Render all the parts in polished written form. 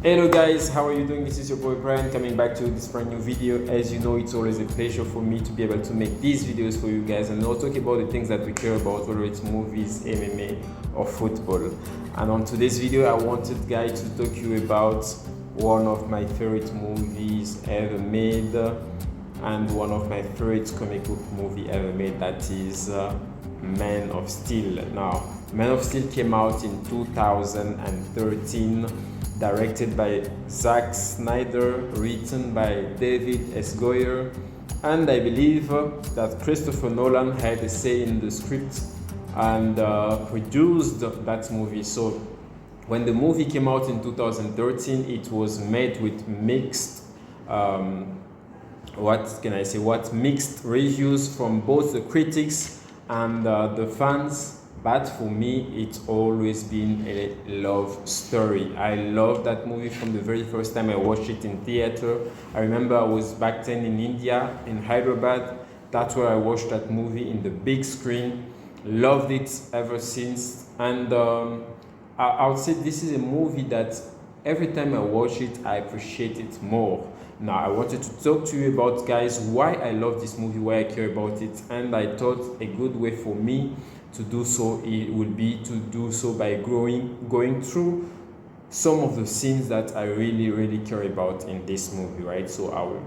Hello guys, how are you doing? This is your boy Brian coming back to this brand new video. As you know, it's always a pleasure for me to be able to make these videos for you guys, and I'll talk about the things that we care about, whether it's movies, MMA or football. And on today's video, I wanted guys to talk to you about one of my favorite movies ever made and one of my favorite comic book movie ever made, that is Man of Steel. Now, Man of Steel came out in 2013, directed by Zack Snyder, written by David S. Goyer, and I believe that Christopher Nolan had a say in the script and produced that movie. So when the movie came out in 2013, it was made with mixed mixed reviews from both the critics and the fans. But for me, it's always been a love story. I love that movie from the very first time I watched it in theater. I remember I was back then in India, in Hyderabad. That's where I watched that movie in the big screen. Loved it ever since. And I would say this is a movie that every time I watch it, I appreciate it more. Now, I wanted to talk to you about, guys, why I love this movie, why I care about it. And I thought a good way for me to do so, it would be to do so by going through some of the scenes that I really care about in this movie, right? So I'll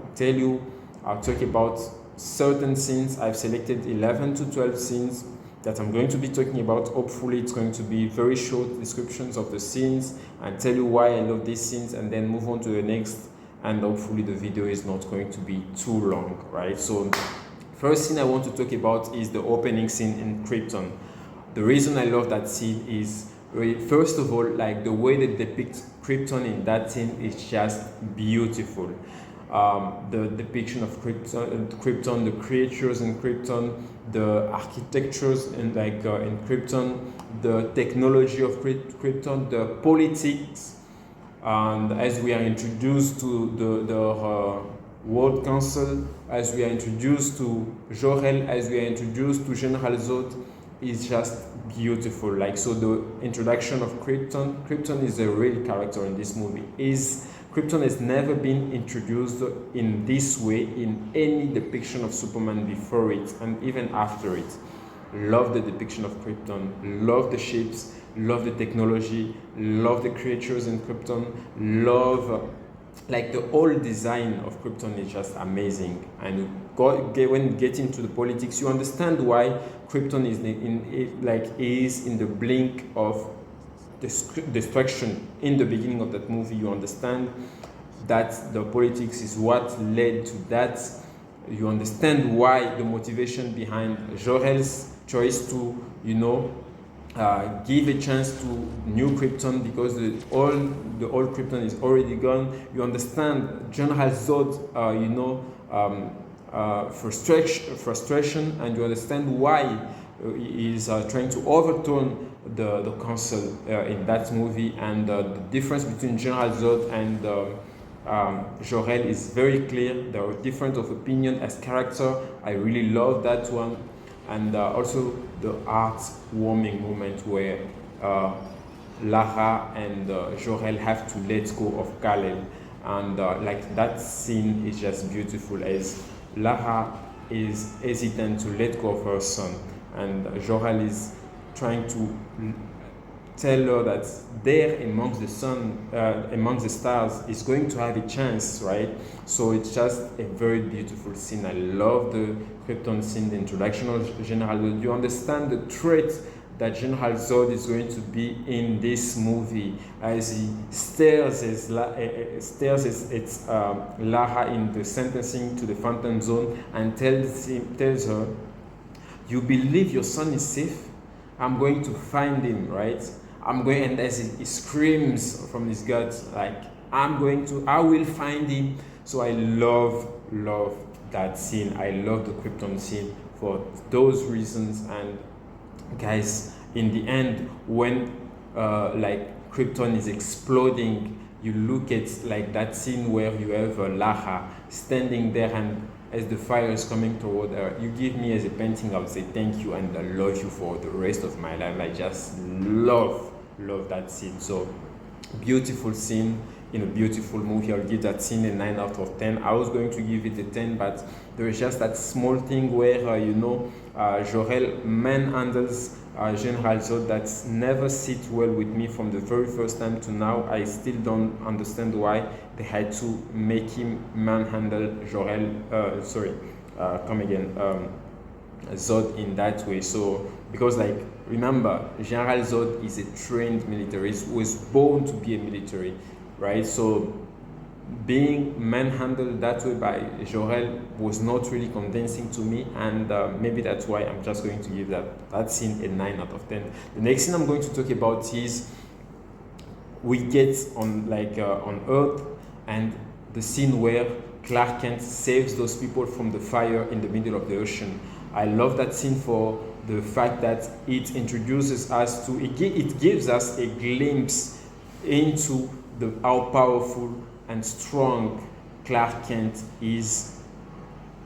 talk about certain scenes. I've selected 11 to 12 scenes that I'm going to be talking about. Hopefully it's going to be very short descriptions of the scenes and tell you why I love these scenes, and then move on to the next, and hopefully the video is not going to be too long, right? So first scene I want to talk about is the opening scene in Krypton. The reason I love that scene is, first of all, like the way they depict Krypton in that scene is just beautiful. The depiction of Krypton, the creatures in Krypton, the architectures in Krypton, the technology of Krypton, the politics, and as we are introduced to the World Council, as we are introduced to Jor-El, as we are introduced to General Zod, is just beautiful. Like, so the introduction of Krypton is a real character in this movie. Krypton has never been introduced in this way in any depiction of Superman before it and even after it. Love the depiction of Krypton, love the ships, love the technology, love the creatures in Krypton, love like the whole design of Krypton is just amazing. And when you get into the politics, you understand why Krypton is in the blink of destruction. In the beginning of that movie, you understand that the politics is what led to that. You understand why the motivation behind Jor-El's choice to, give a chance to new Krypton, because the old Krypton is already gone. You understand General Zod, frustration, and you understand why he is trying to overturn the council in that movie. And the difference between General Zod and Jor-El is very clear. There are different of opinion as character. I really love that one. And also the heartwarming moment where Lara and Jor-El have to let go of Kal-El, and that scene is just beautiful, as Lara is hesitant to let go of her son, and Jor-El is trying to tell her that there amongst the stars is going to have a chance, right? So it's just a very beautiful scene. I love the Krypton scene, the introduction of General Zod. You understand the threat that General Zod is going to be in this movie, as he stares at Lara in the sentencing to the Phantom Zone and tells her, "You believe your son is safe? I'm going to find him, right? And as he screams from his guts, like, I will find him." So I love that scene. I love the Krypton scene for those reasons. And guys, in the end, when Krypton is exploding, you look at that scene where you have Lara standing there, and as the fire is coming toward her, you give me as a painting, I would say thank you and I love you for the rest of my life. I just love that scene. So beautiful scene. in a beautiful movie. I'll give that scene a 9 out of 10. I was going to give it a 10, but there is just that small thing where, Jor-El manhandles General Zod that never sit well with me from the very first time to now. I still don't understand why they had to make him manhandle Zod in that way. So, because like, remember, General Zod is a trained military, he was born to be a military, right? So being manhandled that way by Jor-El was not really convincing to me, and maybe that's why I'm just going to give that scene a 9 out of 10. The next thing I'm going to talk about is we get on Earth, and the scene where Clark Kent saves those people from the fire in the middle of the ocean. I love that scene for the fact that it introduces us to, it gives us a glimpse into how powerful and strong Clark Kent is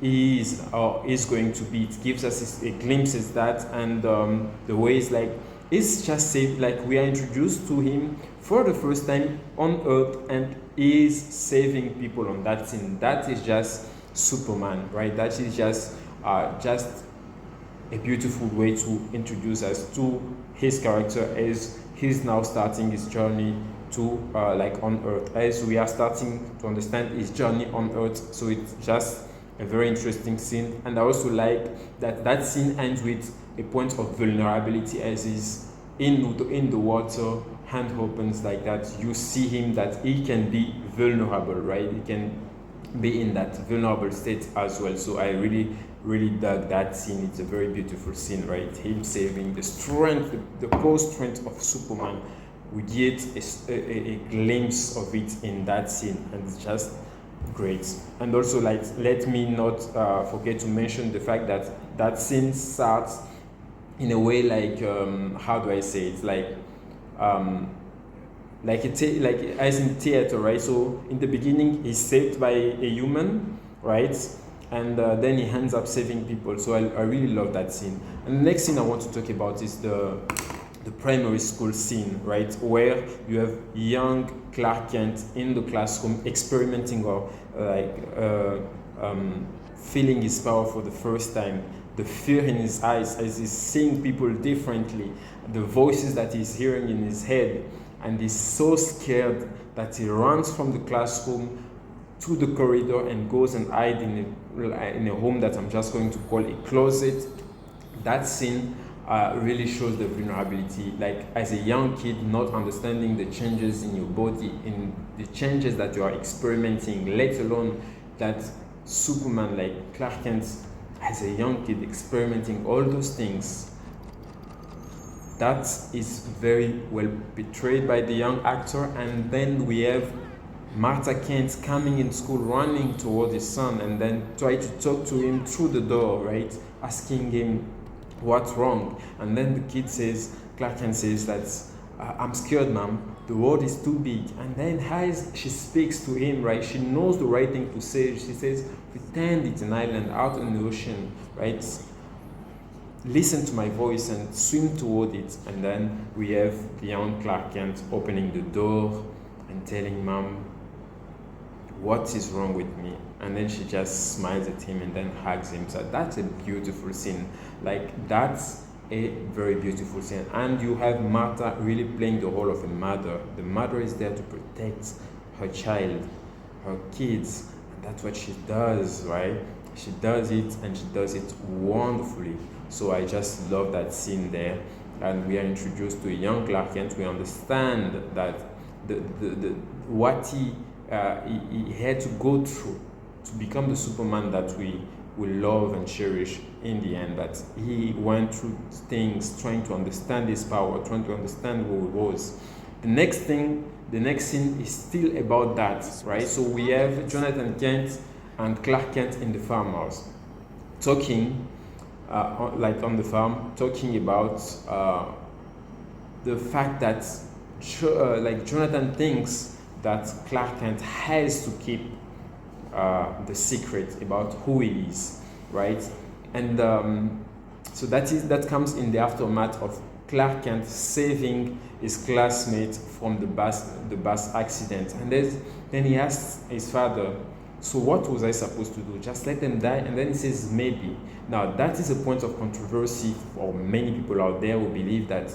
going to be. It gives us a glimpse of that, and the ways like it's just saved, like we are introduced to him for the first time on Earth, and is saving people on that scene. That is just Superman, right? That is just a beautiful way to introduce us to his character as he's now starting his journey to on Earth, as we are starting to understand his journey on Earth. So it's just a very interesting scene, and I also like that scene ends with a point of vulnerability as he's in the water, hand opens like that. You see him that he can be vulnerable, right? He can be in that vulnerable state as well. So I really dug that scene. It's a very beautiful scene, right? Him saving the strength, the core strength of Superman. We get a glimpse of it in that scene, and it's just great. And also, like, let me not forget to mention the fact that scene starts in a way like how do I say it, like as in theater, right? So in the beginning he's saved by a human, right? And then he ends up saving people. So I really love that scene. And the next thing I want to talk about is the primary school scene, right, where you have young Clark Kent in the classroom experimenting or feeling his power for the first time, the fear in his eyes as he's seeing people differently, the voices that he's hearing in his head, and he's so scared that he runs from the classroom to the corridor and goes and hides in a home that I'm just going to call a closet. That scene really shows the vulnerability, like as a young kid, not understanding the changes in your body, in the changes that you are experimenting, let alone that Superman, like Clark Kent, as a young kid experimenting all those things. That is very well portrayed by the young actor. And then we have Martha Kent coming in school, running toward his son, and then try to talk to him through the door, right, asking him what's wrong. And then the kid says, Clark Kent says that I'm scared, ma'am, the world is too big. And then as she speaks to him, right, she knows the right thing to say. She says, pretend it's an island out in the ocean, right? Listen to my voice and swim toward it. And then we have the young Clark Kent opening the door and telling mom, what is wrong with me? And then she just smiles at him and then hugs him. So that's a beautiful scene. Like, that's a very beautiful scene. And you have Martha really playing the role of a mother. The mother is there to protect her child, her kids. And that's what she does, right? She does it, and she does it wonderfully. So I just love that scene there. And we are introduced to a young Clark Kent. We understand that what he had to go through to become the Superman that we will love and cherish in the end. That he went through things trying to understand his power, trying to understand who he was. The next scene is still about that, right? So we have Jonathan Kent and Clark Kent in the farmhouse, talking, on the farm, talking about the fact that Jonathan thinks that Clark Kent has to keep the secret about who he is, right? And so that comes in the aftermath of Clark Kent saving his classmate from the bus accident. And then he asks his father, so what was I supposed to do? Just let them die? And then he says, maybe. Now, that is a point of controversy for many people out there who believe that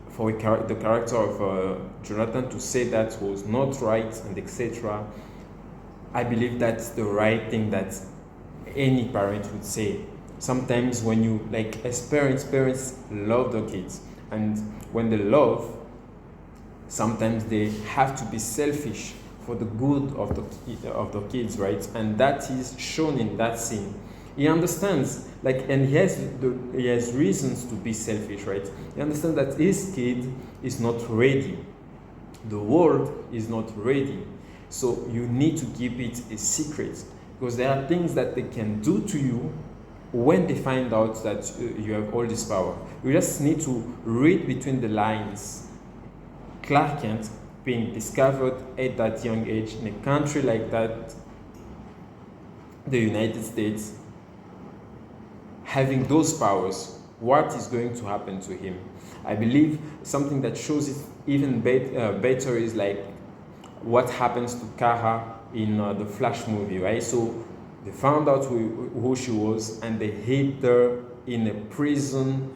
for the character of Jonathan to say that was not right and etc. I believe that's the right thing that any parent would say. Sometimes when you, like as parents love their kids, and when they love, sometimes they have to be selfish for the good of the kids, right? And that is shown in that scene. He understands, and he has reasons to be selfish, right? He understands that his kid is not ready. The world is not ready. So you need to keep it a secret, because there are things that they can do to you when they find out that you have all this power. You just need to read between the lines. Clark Kent being discovered at that young age in a country like that, the United States, having those powers, what is going to happen to him? I believe something that shows it even better is like what happens to Kara in the Flash movie, right? So they found out who she was, and they hid her in a prison,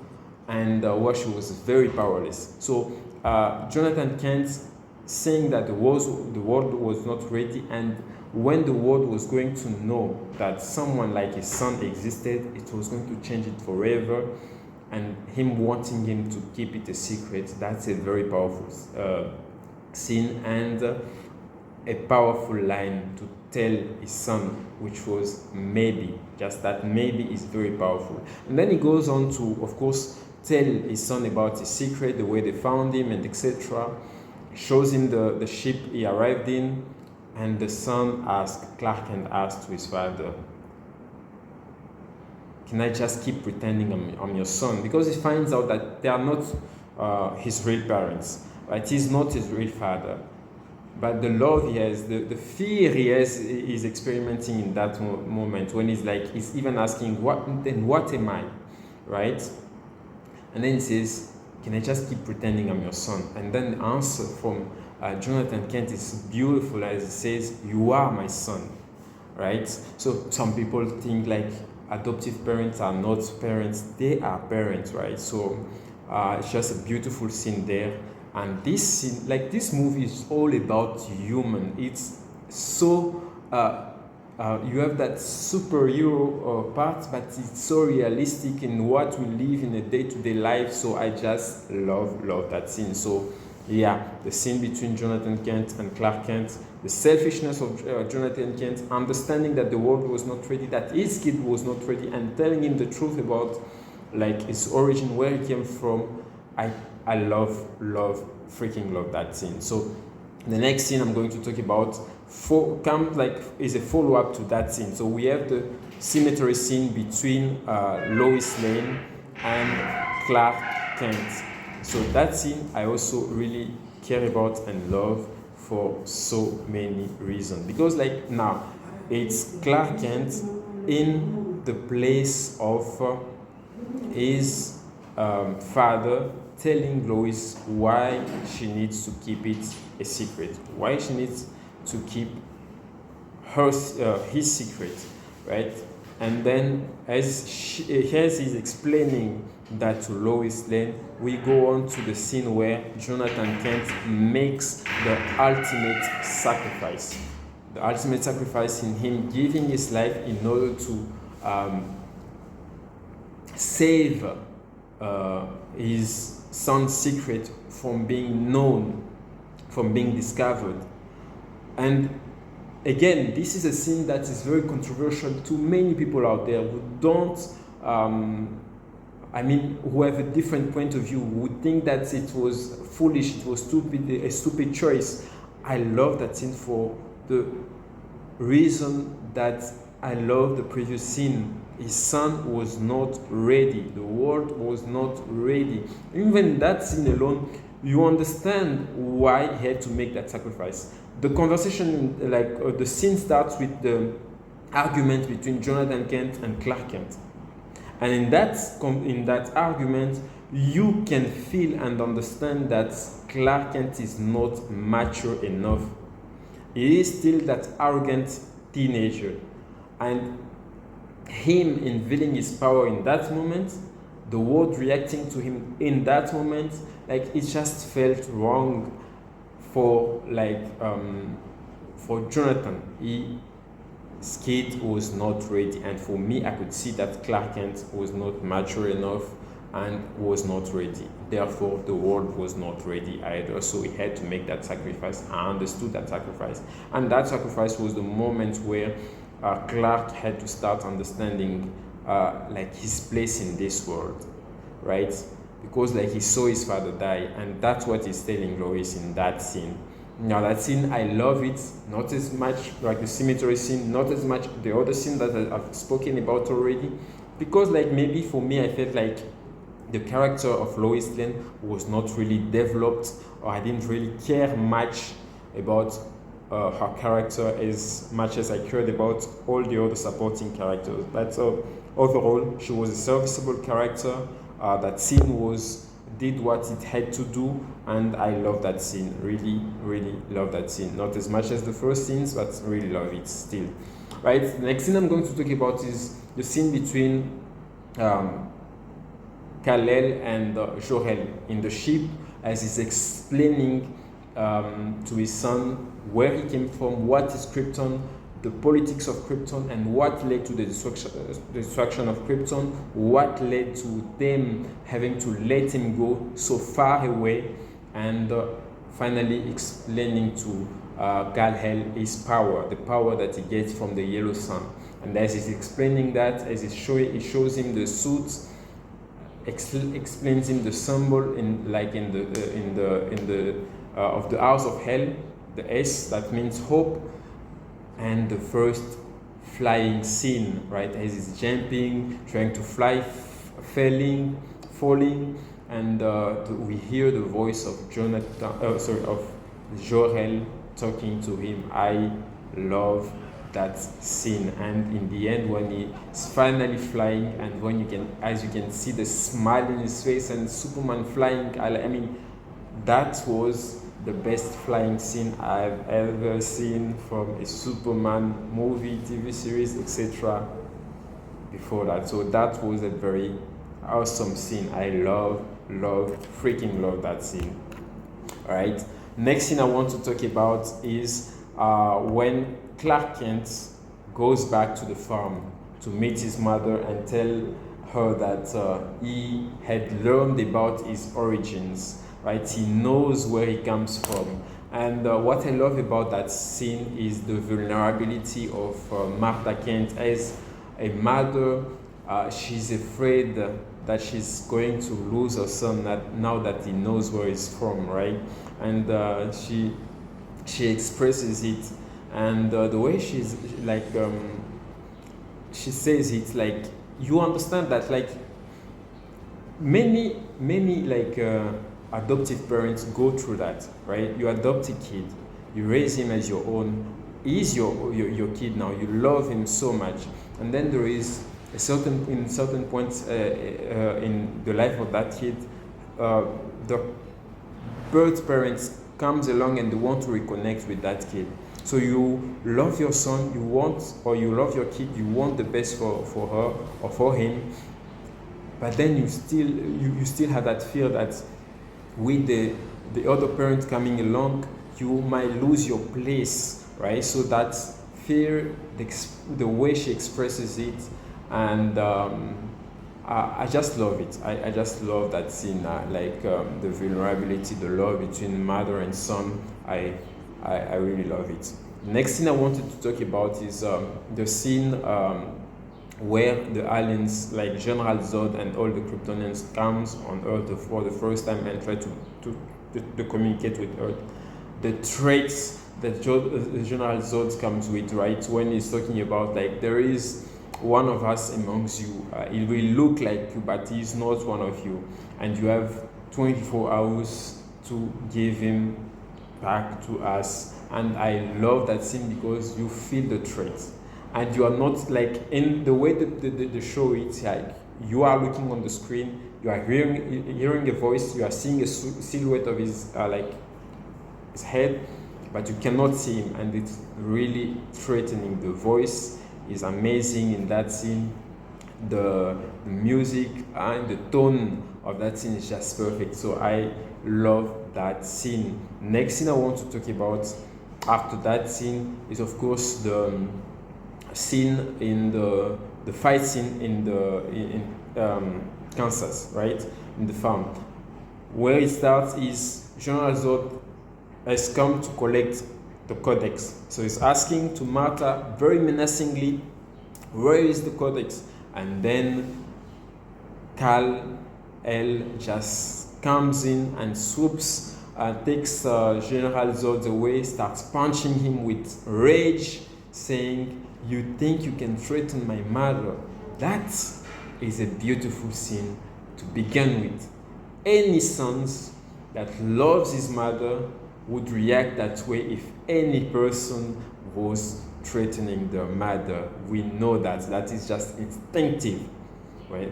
and where she was very powerless. So Jonathan Kent saying that the world was not ready, and when the world was going to know that someone like his son existed, it was going to change it forever, and him wanting him to keep it a secret, that's a very powerful scene, and a powerful line to tell his son, which was maybe. Just that maybe is very powerful. And then he goes on to, of course, tell his son about his secret, the way they found him, and etc. Shows him the ship he arrived in, and the son Clark Kent asked to his father, can I just keep pretending I'm your son? Because he finds out that they are not his real parents, right? He's not his real father. But the love he has, the fear he has, is experimenting in that moment when he's even asking, what am I, right? And then he says, can I just keep pretending I'm your son? And then the answer from Jonathan Kent is beautiful, as he says, you are my son, right? So some people think like adoptive parents are not parents. They are parents, right? So it's just a beautiful scene there. And this scene, this movie is all about human. It's so you have that superhero part, but it's so realistic in what we live in a day-to-day life. So I just love that scene. So yeah, the scene between Jonathan Kent and Clark Kent, the selfishness of Jonathan Kent, understanding that the world was not ready, that his kid was not ready, and telling him the truth about his origin, where he came from. I freaking love that scene. So the next scene I'm going to talk about is a follow-up to that scene. So we have the cemetery scene between Lois Lane and Clark Kent. So that scene I also really care about and love for so many reasons. Because now, it's Clark Kent in the place of his father, telling Lois why she needs to keep it a secret, why she needs to keep his secret, right? And then as he's explaining that to Lois Lane, we go on to the scene where Jonathan Kent makes the ultimate sacrifice. The ultimate sacrifice in him giving his life in order to save his son's secret from being known, from being discovered. And again, this is a scene that is very controversial to many people out there who don't, who have a different point of view, who would think that it was foolish, it was a stupid choice. I love that scene for the reason that I love the previous scene. His son was not ready. The world was not ready. Even that scene alone, you understand why he had to make that sacrifice. The conversation, the scene starts with the argument between Jonathan Kent and Clark Kent. And in that argument, you can feel and understand that Clark Kent is not mature enough. He is still that arrogant teenager. And him unveiling his power in that moment, the world reacting to him in that moment, like it just felt wrong for for Jonathan. His kid was not ready, and for me, I could see that Clark Kent was not mature enough and was not ready. Therefore, the world was not ready either. So he had to make that sacrifice. I understood that sacrifice, and that sacrifice was the moment where Clark had to start understanding like his place in this world, right? Because like he saw his father die, and that's what he's telling Lois in that scene. Now that scene, I love it, not as much like the cemetery scene, not as much the other scene that I've spoken about already, because like maybe for me, I felt like the character of Lois Lane was not really developed, or I didn't really care much about her character as much as I cared about all the other supporting characters. But overall, she was a serviceable character. That scene did what it had to do, and I love that scene. Really, really love that scene. Not as much as the first scenes, but really love it still. Right. The next scene I'm going to talk about is the scene between Kal-El and Jor-El in the ship, as he's explaining to his son where he came from, what is Krypton, the politics of Krypton, and what led to the destruction of Krypton, what led to them having to let him go so far away, and finally explaining to Kal-El his power, the power that he gets from the yellow sun. And as he's explaining that, as he shows him the suit, explains him the symbol of the house of hell, the S that means hope, and the first flying scene, right? As he's jumping, trying to fly, falling, and we hear the voice of Jor-El talking to him. I love that scene, and in the end, when he's finally flying, and when as you can see the smile in his face, and Superman flying, I mean, that was the best flying scene I've ever seen from a Superman movie, TV series, etc. before that. So that was a very awesome scene. I freaking love that scene. All right. Next thing I want to talk about is when Clark Kent goes back to the farm to meet his mother and tell her that he had learned about his origins. Right, he knows where he comes from, and what I love about that scene is the vulnerability of Martha Kent as a mother. She's afraid that she's going to lose her son now that he knows where he's from, right? And she expresses it, and the way she's like, she says it like, you understand that like many like. Adoptive parents go through that, right? You adopt a kid, you raise him as your own. He's your kid now. You love him so much, and then there is certain points in the life of that kid, the birth parents comes along and they want to reconnect with that kid. So you love your son, you love your kid, you want the best for her or for him, but then you still have that fear that with the other parent coming along, you might lose your place, right? So that fear, the way she expresses it, and I just love it. I just love that scene, the vulnerability, the love between mother and son. I really love it. Next thing I wanted to talk about is the scene where the aliens like General Zod and all the Kryptonians comes on Earth for the first time and try to communicate with Earth. The traits that General Zod comes with, right? When he's talking about like there is one of us amongst you, it will look like you, but he's not one of you, and you have 24 hours to give him back to us. And I love that scene because you feel the traits. And you are not like in the way the show it's like you are looking on the screen, You are hearing a voice. You are seeing a silhouette of his his head, but you cannot see him, and it's really threatening. The voice is amazing in that scene. The music and the tone of that scene is just perfect. So I love that scene. Next scene I want to talk about after that scene is, of course, the scene in the fight scene in Kansas, right, in the farm. Where it starts is General Zod has come to collect the codex. So he's asking to Martha very menacingly, where is the codex? And then Kal-El just comes in and swoops and takes General Zod away, starts punching him with rage, saying, you think you can threaten my mother? That is a beautiful scene to begin with. Any son that loves his mother would react that way if any person was threatening their mother. We know that is just instinctive, right?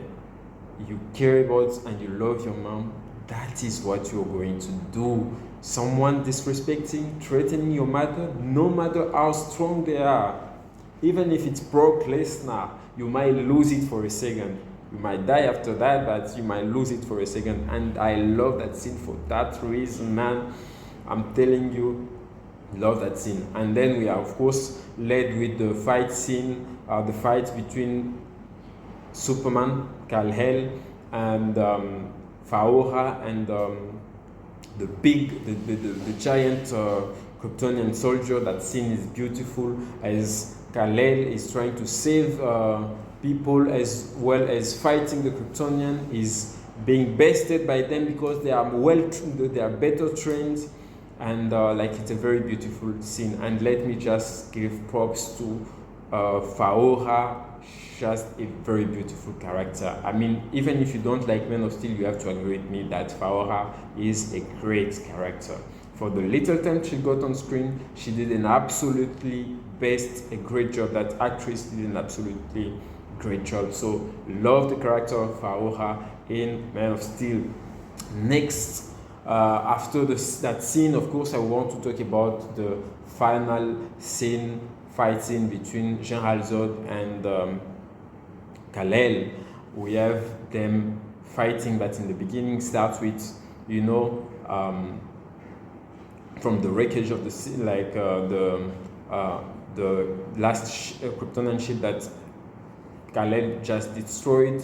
You care about and you love your mom, that is what you're going to do. Someone disrespecting, threatening your mother, no matter how strong they are, even if it's Brock Lesnar, you might lose it for a second. You might die after that, but you might lose it for a second. And I love that scene for that reason, man. I'm telling you, love that scene. And then we are, of course, led with the fight scene, the fight between Superman, Kal-El, and Faora, and the giant Kryptonian soldier. That scene is beautiful, as Kal-El is trying to save people as well as fighting the Kryptonian. Is being bested by them because they are they are better trained. And it's a very beautiful scene. And let me just give props to Faora, just a very beautiful character. I mean, even if you don't like Man of Steel, you have to agree with me that Faora is a great character. For the little time she got on screen, she did an absolutely a great job. That actress did an absolutely great job. So love the character of Faora in Man of Steel. Next, after that scene, of course, I want to talk about the final fight scene between General Zod and Kal-El. We have them fighting, but in the beginning starts with, from the wreckage of the scene, the last Kryptonian ship that Kal-El just destroyed.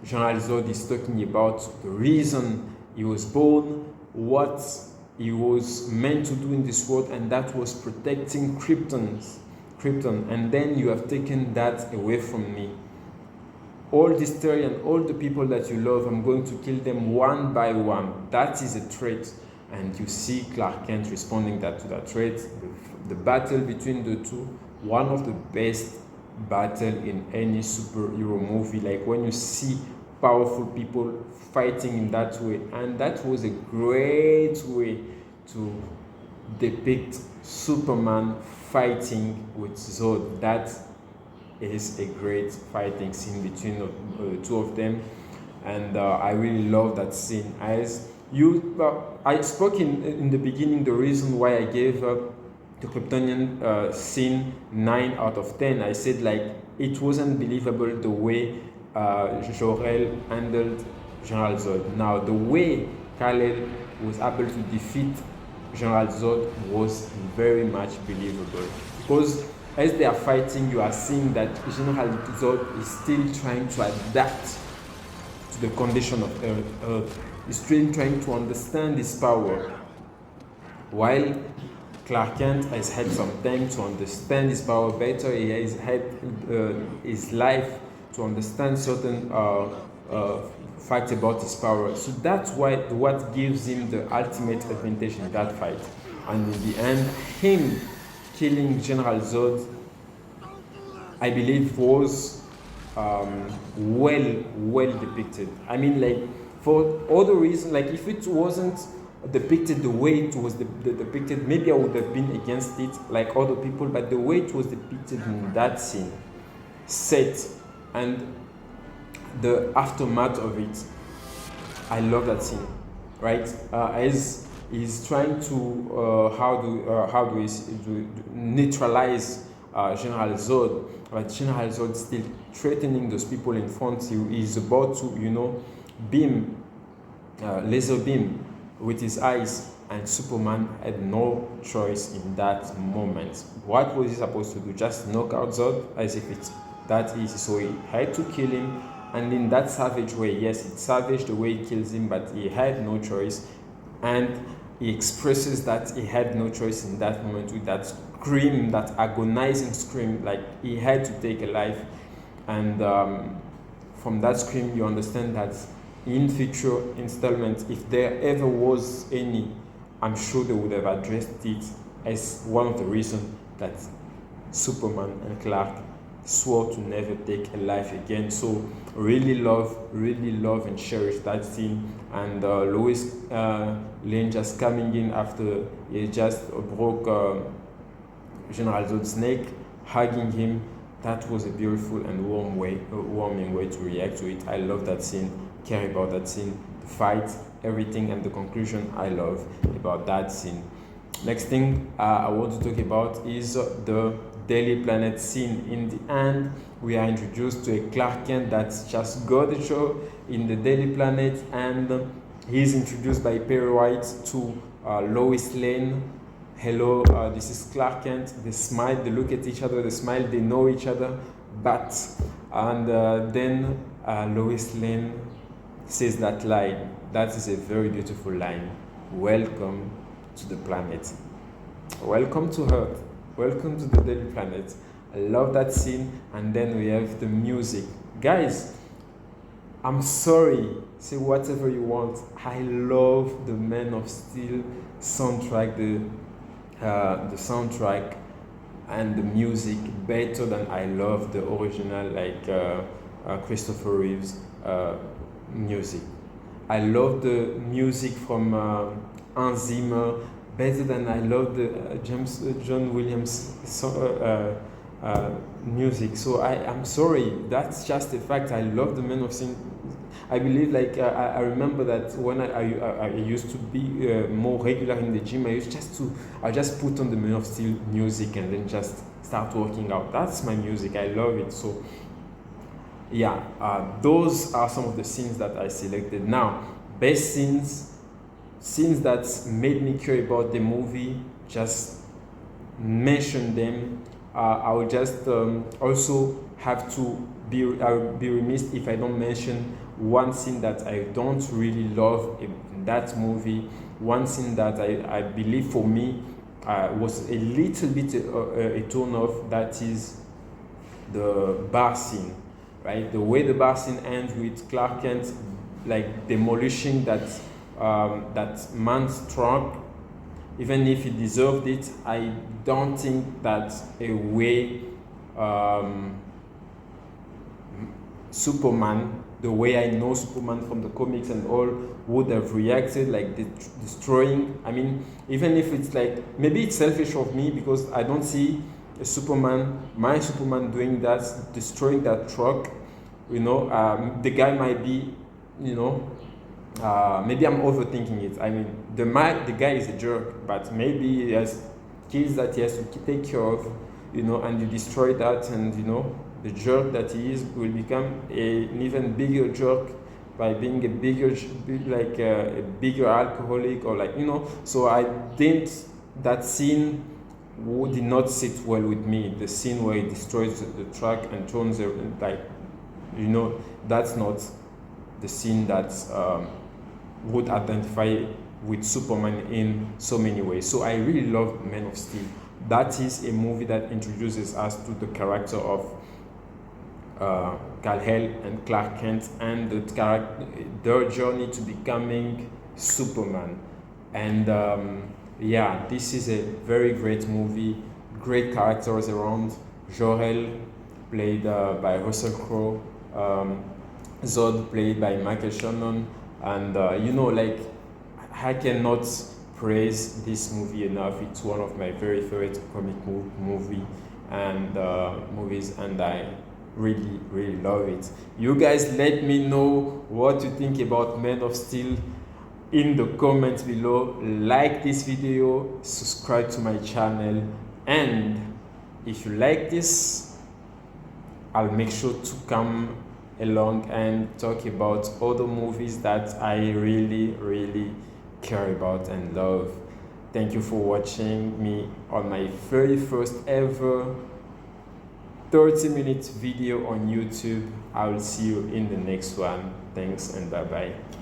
General Zod is talking about the reason he was born, what he was meant to do in this world, and that was protecting Krypton. And then you have taken that away from me. All this theory and all the people that you love, I'm going to kill them one by one. That is a threat. And you see Clark Kent responding to that threat. The battle between the two, one of the best battle in any superhero movie. Like when you see powerful people fighting in that way, and that was a great way to depict Superman fighting with Zod. That is a great fighting scene between the two of them, and I really love that scene. I spoke in the beginning the reason why I gave the Kryptonian scene 9 out of 10. I said it wasn't believable the way Jor-El handled General Zod. Now the way Kal-El was able to defeat General Zod was very much believable, because as they are fighting, you are seeing that General Zod is still trying to adapt to the condition of Earth. He's still trying to understand his power, while Clark Kent has had some time to understand his power better. He has had his life to understand certain facts about his power. So that's what gives him the ultimate advantage in that fight. And in the end, him killing General Zod, I believe, was well depicted. I mean, for other reasons, if it wasn't depicted the way it was depicted, maybe I would have been against it like other people, but the way it was depicted in that scene, set, and the aftermath of it, I love that scene, right? As he's trying to neutralize General Zod, but General Zod still threatening those people in front. He is about to, beam, laser beam with his eyes, and Superman had no choice in that moment. What was he supposed to do? Just knock out Zod as if it's that easy. So he had to kill him, and in that savage way. Yes, it's savage the way he kills him, but he had no choice, and he expresses that he had no choice in that moment with that scream, that agonizing scream, like he had to take a life. And from that scream, you understand that in future installments, if there ever was any, I'm sure they would have addressed it as one of the reasons that Superman and Clark swore to never take a life again. So really love and cherish that scene. And Lois Lane just coming in after he just broke General Zod's neck, hugging him. That was a beautiful and warming way to react to it. I love that scene, care about that scene, the fight, everything, and the conclusion I love about that scene. Next thing I want to talk about is the Daily Planet scene. In the end, we are introduced to a Clark Kent that's just got the show in the Daily Planet, and he's introduced by Perry White to Lois Lane. Hello, this is Clark Kent. They smile, they look at each other, they smile, they know each other, but then Lois Lane says that line. That is a very beautiful line. Welcome to the planet. Welcome to Earth. Welcome to the Daily Planet. I love that scene. And then we have the music. Guys, I'm sorry. Say whatever you want. I love the Man of Steel soundtrack, the soundtrack and the music better than I love the original, like Christopher Reeves music. I love the music from Hans Zimmer better than I love the John Williams music. So I'm sorry, that's just a fact. I love the Man of Steel. I believe, like I remember that when I used to be more regular in the gym, I just put on the Man of Steel music and then just start working out. That's my music. I love it. So yeah, those are some of the scenes that I selected. Now, best scenes that made me care about the movie, just mention them. I will just also have to I will be remiss if I don't mention one scene that I don't really love in that movie. One scene that I believe for me was a little bit a turn off. That is the bar scene, right? The way the bar scene ends with Clark Kent like demolishing that man's trunk. Even if he deserved it, I don't think that a way Superman, the way I know Superman from the comics and all, would have reacted, like destroying. I mean, even if it's like, maybe it's selfish of me because I don't see my Superman doing that, destroying that truck. The guy might be, maybe I'm overthinking it. I mean, the guy is a jerk, but maybe he has kids that he has to take care of, and you destroy that, and the jerk that he is will become an even bigger jerk by being a bigger alcoholic, or So I think that scene did not sit well with me. The scene where he destroys the truck and turns that's not the scene that would identify with Superman in so many ways. So I really love Man of Steel. That is a movie that introduces us to the character of Kal-El and Clark Kent and their journey to becoming Superman. And this is a very great movie. Great characters around. Jor-El, played by Russell Crowe. Zod, played by Michael Shannon. And I cannot praise this movie enough. It's one of my very favorite comic movie and movies, and I really love it. You guys let me know what you think about Man of Steel in the comments below. Like this video, subscribe to my channel, and if you like this, I'll make sure to come along and talk about other movies that I really care about and love. Thank you for watching me on my very first ever 30-minute video on YouTube. I will see you in the next one. Thanks and bye bye.